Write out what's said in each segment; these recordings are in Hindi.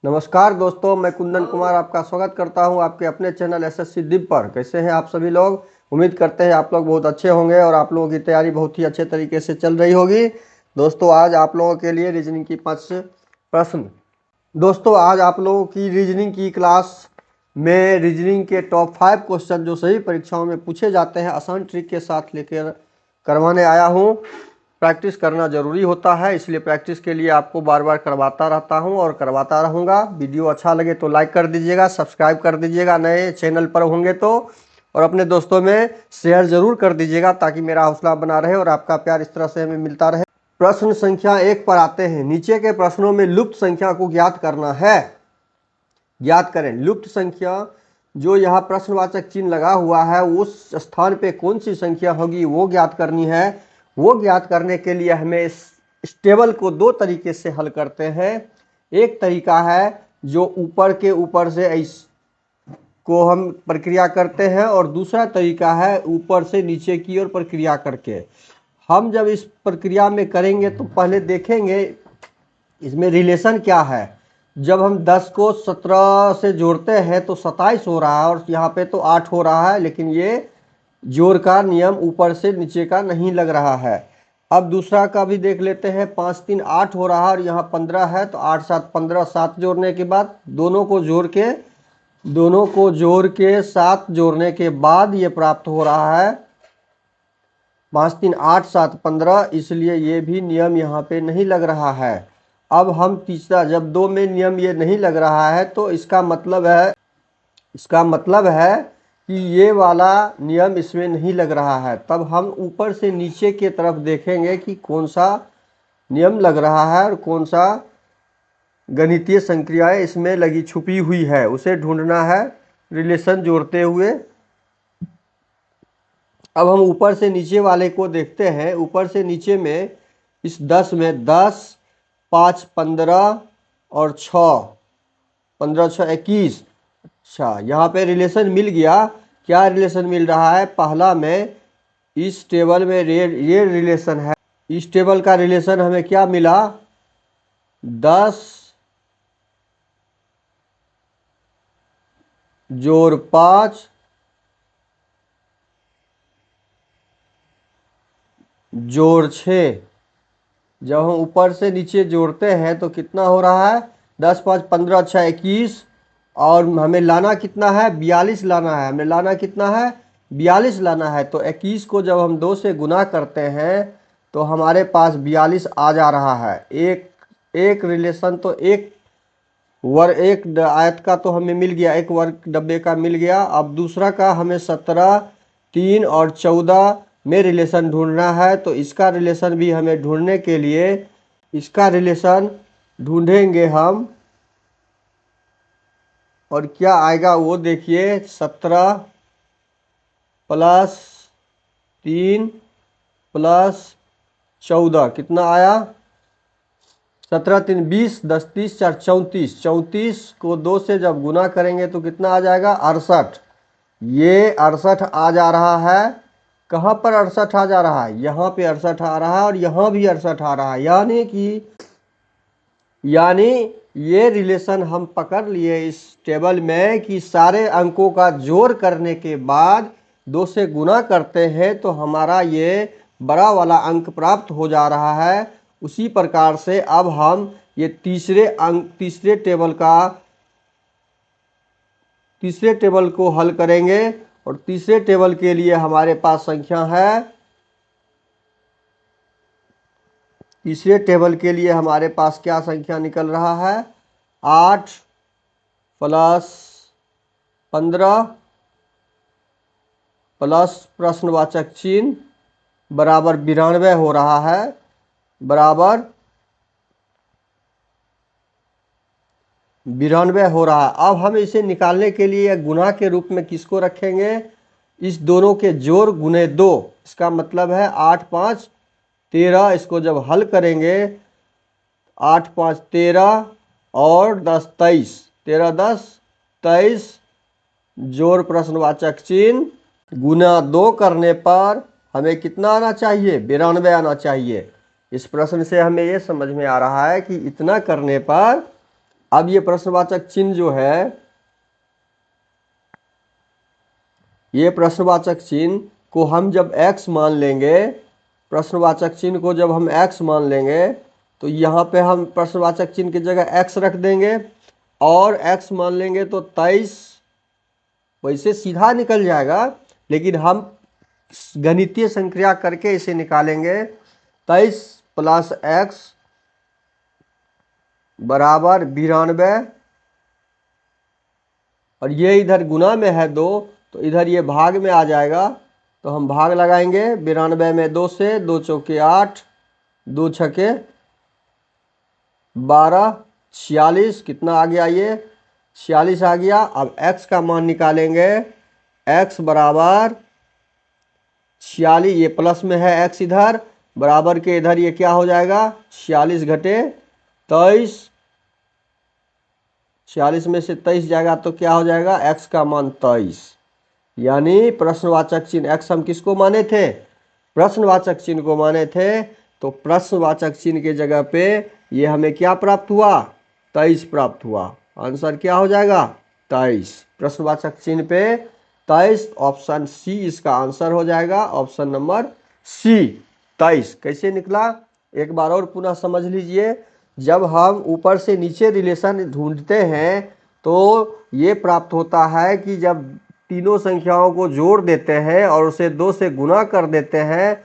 नमस्कार दोस्तों, मैं कुंदन कुमार आपका स्वागत करता हूं आपके अपने चैनल एसएससी दिप पर। कैसे हैं आप सभी लोग? उम्मीद करते हैं आप लोग बहुत अच्छे होंगे और आप लोगों की तैयारी बहुत ही अच्छे तरीके से चल रही होगी। दोस्तों, आज आप लोगों के लिए रीजनिंग की 5 प्रश्न। दोस्तों, आज आप लोगों की रीजनिंग की क्लास में रीजनिंग के टॉप 5 क्वेश्चन जो सभी परीक्षाओं में पूछे जाते हैं आसान ट्रिक के साथ लेकर करवाने आया हूँ। प्रैक्टिस करना ज़रूरी होता है, इसलिए प्रैक्टिस के लिए आपको बार बार करवाता रहता हूं और करवाता रहूँगा। वीडियो अच्छा लगे तो लाइक कर दीजिएगा, सब्सक्राइब कर दीजिएगा नए चैनल पर होंगे तो, और अपने दोस्तों में शेयर ज़रूर कर दीजिएगा ताकि मेरा हौसला बना रहे और आपका प्यार इस तरह से हमें मिलता रहे। प्रश्न संख्या 1 पर आते हैं। नीचे के प्रश्नों में लुप्त संख्या को ज्ञात करना है। ज्ञात करें। लुप्त संख्या, जो यहाँ प्रश्नवाचक चिन्ह लगा हुआ है उस स्थान पे कौन सी संख्या होगी वो ज्ञात करनी है। वो ज्ञात करने के लिए हमें इस टेबल को 2 तरीके से हल करते हैं। एक तरीका है जो ऊपर के ऊपर से को हम प्रक्रिया करते हैं, और दूसरा तरीका है ऊपर से नीचे की ओर प्रक्रिया करके। हम जब इस प्रक्रिया में करेंगे तो पहले देखेंगे इसमें रिलेशन क्या है। जब हम 10 को 17 से जोड़ते हैं तो 27 हो रहा है, और यहाँ पे तो 8 हो रहा है, लेकिन ये जोड़ का नियम ऊपर से नीचे का नहीं लग रहा है। अब दूसरा का भी देख लेते हैं। 5 3 8 हो रहा है और यहाँ 15 है, तो 8 7 15, 7 जोड़ने के बाद दोनों को जोड़ के 7 जोड़ने के बाद ये प्राप्त हो रहा है 5 3 8 7 15, इसलिए ये भी नियम यहाँ पे नहीं लग रहा है। अब हम तीसरा, जब 2 में नियम ये नहीं लग रहा है तो इसका मतलब है कि ये वाला नियम इसमें नहीं लग रहा है। तब हम ऊपर से नीचे के तरफ देखेंगे कि कौन सा नियम लग रहा है और कौन सा गणितीय संक्रियाएं इसमें लगी छुपी हुई है, उसे ढूंढना है रिलेशन जोड़ते हुए। अब हम ऊपर से नीचे वाले को देखते हैं। ऊपर से नीचे में इस 10 में 10 5 15 और 6 15 6 21। अच्छा, यहाँ पे रिलेशन मिल गया। क्या रिलेशन मिल रहा है? पहला में इस टेबल में ये रिलेशन है। इस टेबल का रिलेशन हमें क्या मिला? 10 जोड़ 5 जोड़ 6। जब हम ऊपर से नीचे जोड़ते हैं तो कितना हो रहा है? 10 5 15 6 21, और हमें लाना कितना है? 42 लाना है। हमें लाना कितना है? 42 लाना है। तो 21 को जब हम 2 से गुना करते हैं तो हमारे पास 42 आ जा रहा है। एक रिलेशन तो एक आयत का तो हमें मिल गया, एक वर्ग डब्बे का मिल गया। अब दूसरा का हमें 17 3 और 14 में रिलेशन ढूंढना है। तो इसका रिलेशन भी हमें ढूंढने के लिए इसका रिलेशन ढूंढेंगे हम, और क्या आएगा वो देखिए। 17 प्लस 3 प्लस 14 कितना आया? 17 3 20, 10 30 4 34। 34 को 2 से जब गुना करेंगे तो कितना आ जाएगा? 68। ये 68 आ जा रहा है। कहाँ पर 68 आ जा रहा है? यहाँ पे 68 आ रहा है और यहाँ भी 68 आ रहा है। यानी ये रिलेशन हम पकड़ लिए इस टेबल में कि सारे अंकों का जोड़ करने के बाद 2 से गुना करते हैं तो हमारा ये बड़ा वाला अंक प्राप्त हो जा रहा है। उसी प्रकार से अब हम ये तीसरे टेबल को हल करेंगे, और तीसरे टेबल के लिए हमारे पास संख्या है। तीसरे टेबल के लिए हमारे पास क्या संख्या निकल रहा है? 8 प्लस 15 प्लस प्रश्नवाचक चिन्ह बराबर 92 हो रहा है। बराबर 92 हो रहा है। अब हम इसे निकालने के लिए गुणा के रूप में किसको रखेंगे? इस दोनों के जोड़ गुने 2। इसका मतलब है 8 5 13। इसको जब हल करेंगे 8 5 13 और 10 23, 13 10 23 जोड़ प्रश्नवाचक चिन्ह गुना 2 करने पर हमें कितना आना चाहिए? 92 आना चाहिए। इस प्रश्न से हमें यह समझ में आ रहा है कि इतना करने पर अब ये प्रश्नवाचक चिन्ह जो है, ये प्रश्नवाचक चिन्ह को हम जब x मान लेंगे, प्रश्नवाचक चिन्ह को जब हम x मान लेंगे तो यहाँ पे हम प्रश्नवाचक चिन्ह की जगह x रख देंगे और x मान लेंगे तो 23 वैसे सीधा निकल जाएगा, लेकिन हम गणितीय संक्रिया करके इसे निकालेंगे। 23 प्लस x बराबर 92 और ये इधर गुना में है 2 तो इधर ये भाग में आ जाएगा, तो हम भाग लगाएंगे 92 में 2 से, 2 चौके 8, 2 छके 12, 46 कितना आ गया, ये 46 आ गया। अब x का मान निकालेंगे, x बराबर 46, ये प्लस में है x इधर, बराबर के इधर ये क्या हो जाएगा 46 घटे 23, 46 में से 23 जाएगा तो क्या हो जाएगा x का मान 23। यानी प्रश्नवाचक चिन्ह x हम किसको माने थे, प्रश्नवाचक चिन्ह को माने थे, तो प्रश्नवाचक चिन्ह के जगह पे ये हमें क्या प्राप्त हुआ 23 प्राप्त हुआ। आंसर क्या हो जाएगा 23, प्रश्नवाचक चिन्ह पे 23, ऑप्शन सी इसका आंसर हो जाएगा, ऑप्शन नंबर सी 23। कैसे निकला एक बार और पुनः समझ लीजिए। जब हम ऊपर से नीचे रिलेशन ढूंढते हैं तो ये प्राप्त होता है कि जब तीनों संख्याओं को जोड़ देते हैं और उसे 2 से गुना कर देते हैं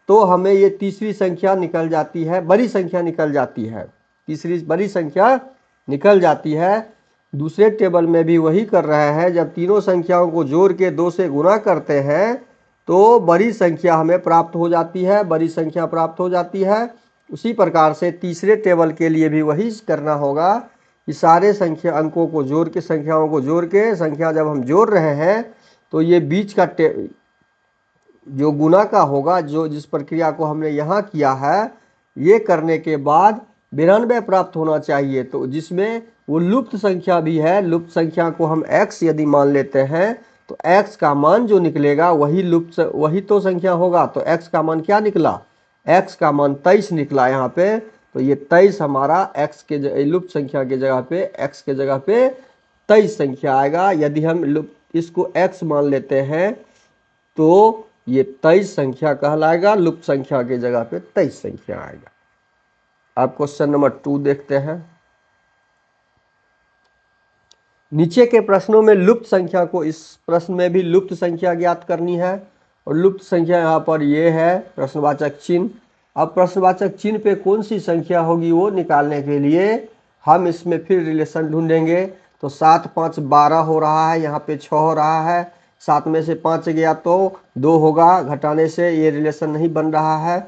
तो हमें ये तीसरी संख्या निकल जाती है, बड़ी संख्या निकल जाती है, तीसरी बड़ी संख्या निकल जाती है। दूसरे टेबल में भी वही कर रहे हैं, जब तीनों संख्याओं को जोड़ के 2 से गुना करते हैं तो बड़ी संख्या हमें प्राप्त हो जाती है, बड़ी संख्या प्राप्त हो जाती है। उसी प्रकार से तीसरे टेबल के लिए भी वही करना होगा कि सारे संख्या अंकों को जोड़ के, संख्याओं को जोड़ के, संख्या जब हम जोड़ रहे हैं तो ये बीच का जो गुना का होगा, जो जिस प्रक्रिया को हमने यहाँ किया है, ये करने के बाद 92 प्राप्त होना चाहिए। तो जिसमें वो लुप्त संख्या भी है, लुप्त संख्या को हम x यदि मान लेते हैं तो x का मान जो निकलेगा वही तो संख्या होगा। तो x का मान क्या निकला, x का मान 23 निकला यहाँ पे। तो ये 23 हमारा x के लुप्त संख्या के जगह पे, x के जगह पे 23 संख्या आएगा। यदि हम इसको x मान लेते हैं तो ये 23 संख्या कहलाएगा, लुप्त संख्या के जगह पे 23 संख्या आएगा। अब क्वेश्चन नंबर 2 देखते हैं। नीचे के प्रश्नों में लुप्त संख्या को, इस प्रश्न में भी लुप्त संख्या ज्ञात करनी है और लुप्त संख्या यहाँ पर ये है प्रश्नवाचक चिन्ह। अब प्रश्नवाचक चिन्ह पे कौन सी संख्या होगी वो निकालने के लिए हम इसमें फिर रिलेशन ढूंढेंगे। तो 7 5 12 हो रहा है, यहाँ पे 6 हो रहा है, 7 में से 5 गया तो 2 होगा, घटाने से ये रिलेशन नहीं बन रहा है।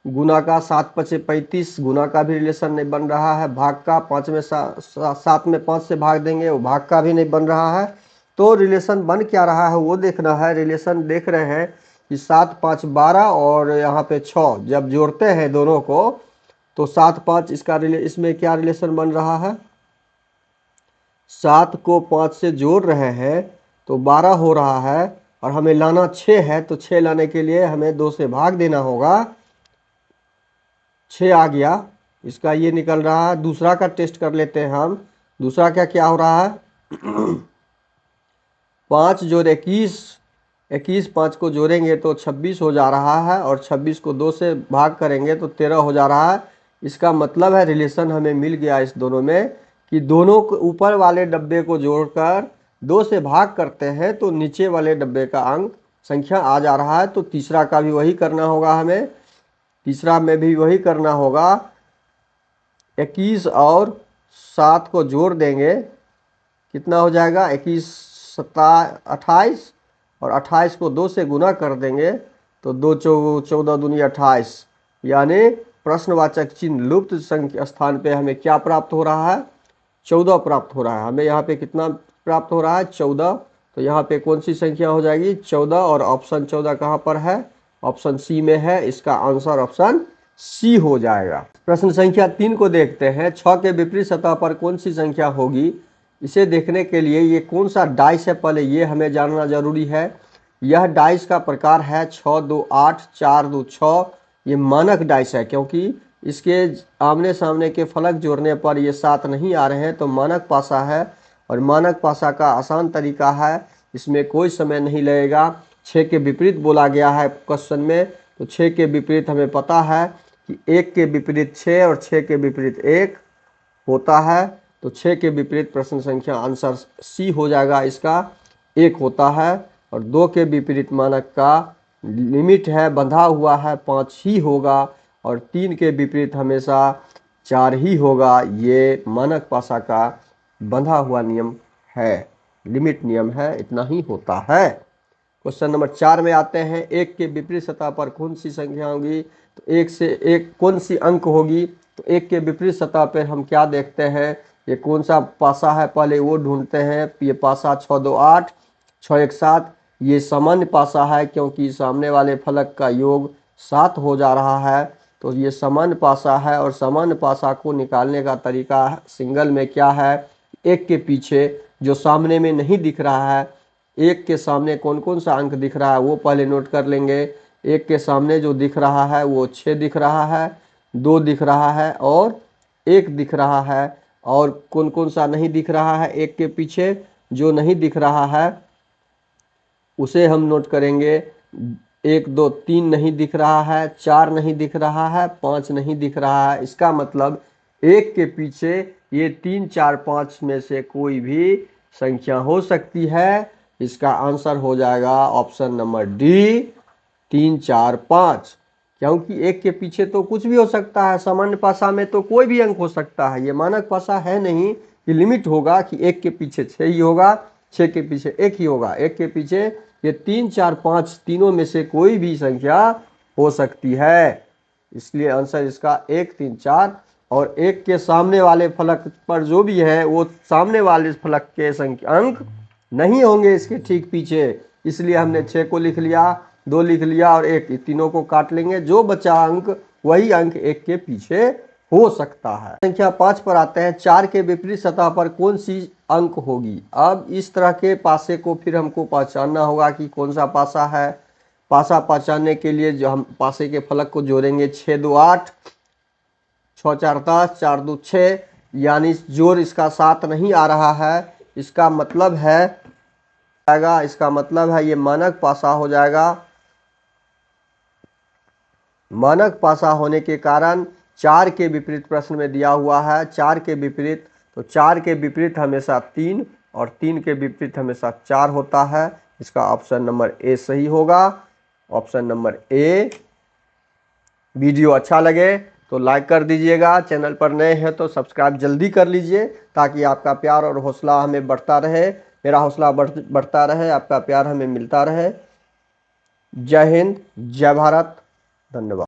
गुना का 7 5 35, गुना का भी रिलेशन नहीं बन रहा है। भाग का 5 में 7 में 5 से भाग देंगे, वो भाग का भी नहीं बन रहा है। तो रिलेशन बन क्या रहा है वो देखना है। रिलेशन देख रहे हैं कि 7 5 12 और यहाँ पे 6 जब जोड़ते हैं दोनों को तो 7 5 इसमें क्या रिलेशन बन रहा है, 7 को 5 से जोड़ रहे हैं तो 12 हो रहा है और हमें लाना 6 है। तो 6 लाने के लिए हमें 2 से भाग देना होगा, 6 आ गया, इसका ये निकल रहा है। दूसरा का टेस्ट कर लेते हैं हम। दूसरा क्या हो रहा है 5 जोड़ 21, 5 को जोड़ेंगे तो 26 हो जा रहा है और 26 को 2 से भाग करेंगे तो 13 हो जा रहा है। इसका मतलब है रिलेशन हमें मिल गया इस दोनों में कि दोनों को ऊपर वाले डब्बे को जोड़कर 2 से भाग करते हैं तो नीचे वाले डब्बे का अंक संख्या आ जा रहा है। तो तीसरा का भी वही करना होगा हमें, तीसरा में भी वही करना होगा। 21 और 7 को जोड़ देंगे, कितना हो जाएगा 21 7 28 और 28 को 2 से गुना कर देंगे तो 2 14 दूनी 28। यानी प्रश्नवाचक चिन्ह लुप्त संख्या स्थान पे हमें क्या प्राप्त हो रहा है 14 प्राप्त हो रहा है। हमें यहाँ पे कितना प्राप्त हो रहा है 14। तो यहाँ पे कौन सी संख्या हो जाएगी 14 और ऑप्शन 14 कहाँ पर है, ऑप्शन सी में है। इसका आंसर ऑप्शन सी हो जाएगा। प्रश्न संख्या 3 को देखते हैं। 6 के विपरीत सतह पर कौन सी संख्या होगी, इसे देखने के लिए ये कौन सा डाइस है पहले ये हमें जानना जरूरी है। यह डाइस का प्रकार है 6 2 8 4 2 6। ये मानक डाइस है क्योंकि इसके आमने सामने के फलक जोड़ने पर ये 7 नहीं आ रहे हैं तो मानक पासा है। और मानक पासा का आसान तरीका है, इसमें कोई समय नहीं लगेगा। 6 के विपरीत बोला गया है क्वेश्चन में, तो 6 के विपरीत हमें पता है कि 1 के विपरीत 6 और 6 के विपरीत 1 होता है। तो 6 के विपरीत प्रश्न संख्या आंसर सी हो जाएगा, इसका 1 होता है। और 2 के विपरीत मानक का लिमिट है, बंधा हुआ है, 5 ही होगा। और 3 के विपरीत हमेशा 4 ही होगा। ये मानक पासा का बंधा हुआ नियम है, लिमिट नियम है, इतना ही होता है। क्वेश्चन नंबर 4 में आते हैं। 1 के विपरीत सतह पर कौन सी संख्या होगी? तो 1 से 1 कौन सी अंक होगी? तो 1 के विपरीत सतह पर हम क्या देखते हैं, ये कौन सा पासा है पहले वो ढूंढते हैं। ये पासा 6 2 8 6 1 7, ये सामान्य पासा है क्योंकि सामने वाले फलक का योग 7 हो जा रहा है। तो ये सामान्य पासा है। और सामान्य पासा को निकालने का तरीका सिंगल में क्या है, 1 के पीछे जो सामने में नहीं दिख रहा है, 1 के सामने कौन कौन सा अंक दिख रहा है वो पहले नोट कर लेंगे। 1 के सामने जो दिख रहा है वो 6 दिख रहा है, 2 दिख रहा है और 1 दिख रहा है। और कौन कौन सा नहीं दिख रहा है 1 के पीछे? जो नहीं दिख रहा है उसे हम नोट करेंगे। 1 2 3 नहीं दिख रहा है, 4 नहीं दिख रहा है, 5 नहीं दिख रहा है। इसका मतलब 1 के पीछे ये 3 4 5 में से कोई भी संख्या हो सकती है। इसका आंसर हो जाएगा ऑप्शन नंबर डी, 3 4 5। क्योंकि 1 के पीछे तो कुछ भी हो सकता है, सामान्य पासा में तो कोई भी अंक हो सकता है। ये मानक पासा है नहीं कि लिमिट होगा कि 1 के पीछे 6 ही होगा, 6 के पीछे 1 ही होगा। 1 के पीछे ये 3 4 5 तीनों में से कोई भी संख्या हो सकती है। इसलिए आंसर इसका 1 3 4। और 1 के सामने वाले फलक पर जो भी है वो सामने वाले फलक के संख्या अंक नहीं होंगे इसके ठीक पीछे। इसलिए हमने 6 को लिख लिया, 2 लिख लिया और 1, तीनों को काट लेंगे। जो बचा अंक वही अंक 1 के पीछे हो सकता है। संख्या 5 पर आते हैं। 4 के विपरीत सतह पर कौन सी अंक होगी? अब इस तरह के पासे को फिर हमको पहचानना होगा कि कौन सा पासा है। पासा पहचानने के लिए जो हम पासे के फलक को जोड़ेंगे, 6 2 8 6 4 10 4 2 6, यानी जोड़ इसका 7 नहीं आ रहा है। इसका मतलब है ये मानक पासा हो जाएगा। मानक पासा होने के कारण 4 के विपरीत प्रश्न में दिया हुआ है 4 के विपरीत, तो 4 के विपरीत हमेशा 3 और 3 के विपरीत हमेशा 4 होता है। इसका ऑप्शन नंबर ए सही होगा, ऑप्शन नंबर ए। वीडियो अच्छा लगे तो लाइक कर दीजिएगा, चैनल पर नए हैं तो सब्सक्राइब जल्दी कर लीजिए ताकि आपका प्यार और हौसला हमें बढ़ता रहे, मेरा हौसला बढ़ता रहे, आपका प्यार हमें मिलता रहे। जय हिंद, जय भारत, धन्यवाद।